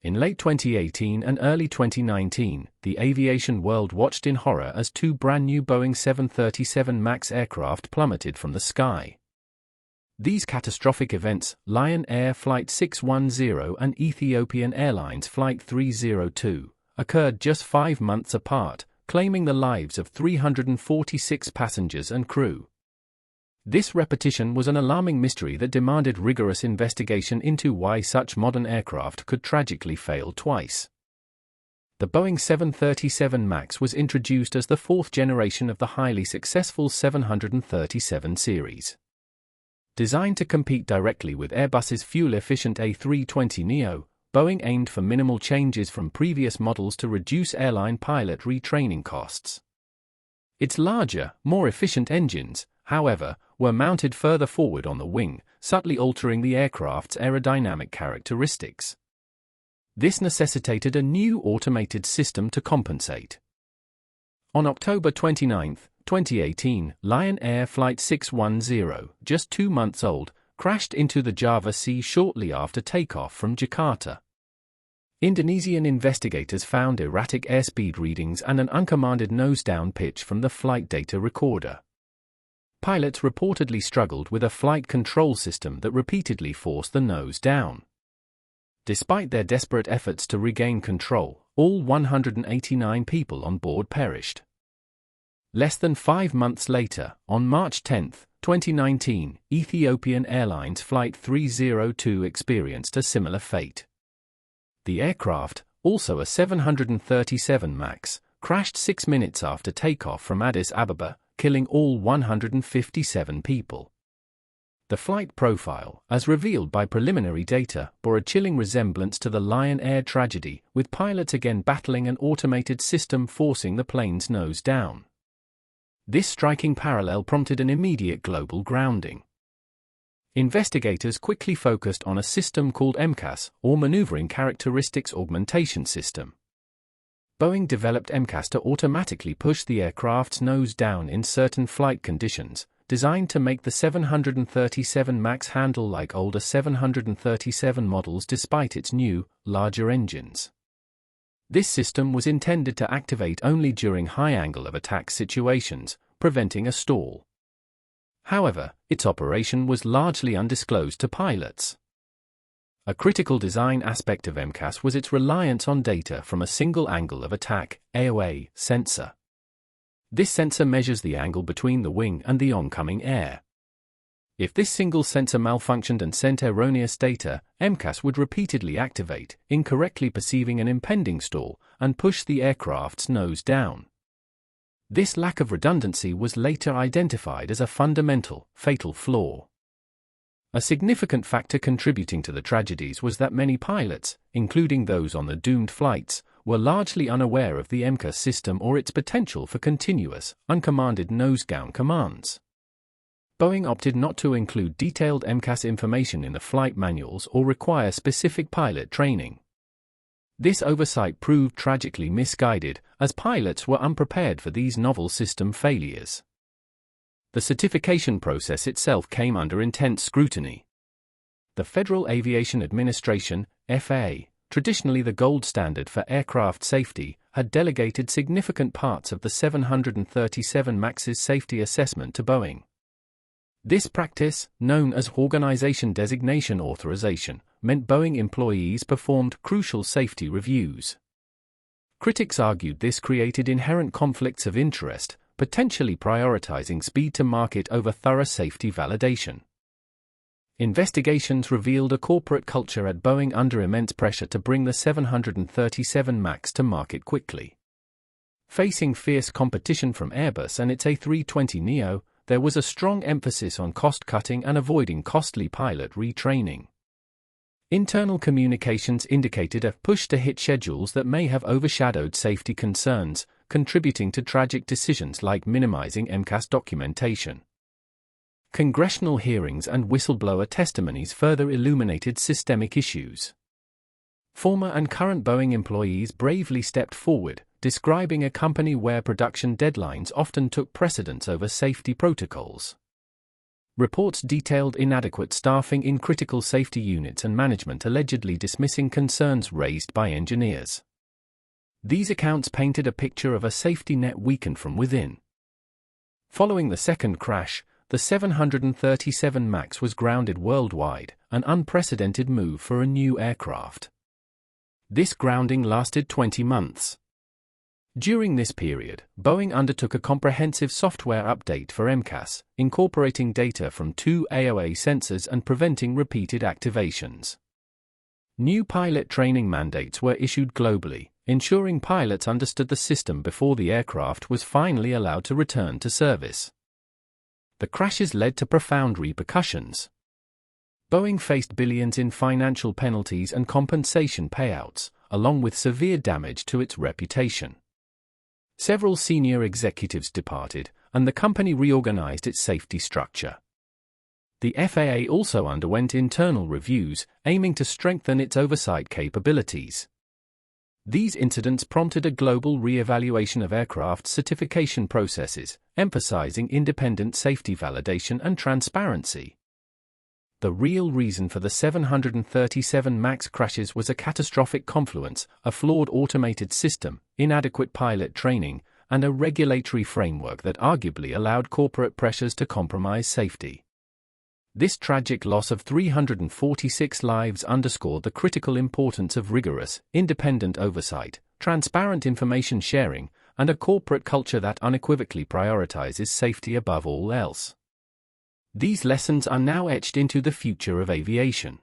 In late 2018 and early 2019, the aviation world watched in horror as two brand-new Boeing 737 MAX aircraft plummeted from the sky. These catastrophic events, Lion Air Flight 610 and Ethiopian Airlines Flight 302, occurred just 5 months apart, claiming the lives of 346 passengers and crew. This repetition was an alarming mystery that demanded rigorous investigation into why such modern aircraft could tragically fail twice. The Boeing 737 MAX was introduced as the fourth generation of the highly successful 737 series. Designed to compete directly with Airbus's fuel-efficient A320neo, Boeing aimed for minimal changes from previous models to reduce airline pilot retraining costs. Its larger, more efficient engines, however, were mounted further forward on the wing, subtly altering the aircraft's aerodynamic characteristics. This necessitated a new automated system to compensate. On October 29, 2018, Lion Air Flight 610, just 2 months old, crashed into the Java Sea shortly after takeoff from Jakarta. Indonesian investigators found erratic airspeed readings and an uncommanded nose-down pitch from the flight data recorder. Pilots reportedly struggled with a flight control system that repeatedly forced the nose down. Despite their desperate efforts to regain control, all 189 people on board perished. Less than 5 months later, on March 10, 2019, Ethiopian Airlines Flight 302 experienced a similar fate. The aircraft, also a 737 MAX, crashed 6 minutes after takeoff from Addis Ababa, killing all 157 people. The flight profile, as revealed by preliminary data, bore a chilling resemblance to the Lion Air tragedy, with pilots again battling an automated system forcing the plane's nose down. This striking parallel prompted an immediate global grounding. Investigators quickly focused on a system called MCAS, or Maneuvering Characteristics Augmentation System. Boeing developed MCAS to automatically push the aircraft's nose down in certain flight conditions, designed to make the 737 MAX handle like older 737 models despite its new, larger engines. This system was intended to activate only during high angle of attack situations, preventing a stall. However, its operation was largely undisclosed to pilots. A critical design aspect of MCAS was its reliance on data from a single angle of attack, AOA, sensor. This sensor measures the angle between the wing and the oncoming air. If this single sensor malfunctioned and sent erroneous data, MCAS would repeatedly activate, incorrectly perceiving an impending stall, and push the aircraft's nose down. This lack of redundancy was later identified as a fundamental, fatal flaw. A significant factor contributing to the tragedies was that many pilots, including those on the doomed flights, were largely unaware of the MCAS system or its potential for continuous, uncommanded nose-down commands. Boeing opted not to include detailed MCAS information in the flight manuals or require specific pilot training. This oversight proved tragically misguided, as pilots were unprepared for these novel system failures. The certification process itself came under intense scrutiny. The Federal Aviation Administration, FAA, traditionally the gold standard for aircraft safety, had delegated significant parts of the 737 MAX's safety assessment to Boeing. This practice, known as Organization Designation Authorization, meant Boeing employees performed crucial safety reviews. Critics argued this created inherent conflicts of interest, potentially prioritizing speed to market over thorough safety validation. Investigations revealed a corporate culture at Boeing under immense pressure to bring the 737 MAX to market quickly. Facing fierce competition from Airbus and its A320neo, there was a strong emphasis on cost-cutting and avoiding costly pilot retraining. Internal communications indicated a push to hit schedules that may have overshadowed safety concerns, contributing to tragic decisions like minimizing MCAS documentation. Congressional hearings and whistleblower testimonies further illuminated systemic issues. Former and current Boeing employees bravely stepped forward, describing a company where production deadlines often took precedence over safety protocols. Reports detailed inadequate staffing in critical safety units and management allegedly dismissing concerns raised by engineers. These accounts painted a picture of a safety net weakened from within. Following the second crash, the 737 MAX was grounded worldwide, an unprecedented move for a new aircraft. This grounding lasted 20 months. During this period, Boeing undertook a comprehensive software update for MCAS, incorporating data from 2 AOA sensors and preventing repeated activations. New pilot training mandates were issued globally, ensuring pilots understood the system before the aircraft was finally allowed to return to service. The crashes led to profound repercussions. Boeing faced billions in financial penalties and compensation payouts, along with severe damage to its reputation. Several senior executives departed, and the company reorganized its safety structure. The FAA also underwent internal reviews, aiming to strengthen its oversight capabilities. These incidents prompted a global re-evaluation of aircraft certification processes, emphasizing independent safety validation and transparency. The real reason for the 737 MAX crashes was a catastrophic confluence: a flawed automated system, inadequate pilot training, and a regulatory framework that arguably allowed corporate pressures to compromise safety. This tragic loss of 346 lives underscored the critical importance of rigorous, independent oversight, transparent information sharing, and a corporate culture that unequivocally prioritizes safety above all else. These lessons are now etched into the future of aviation.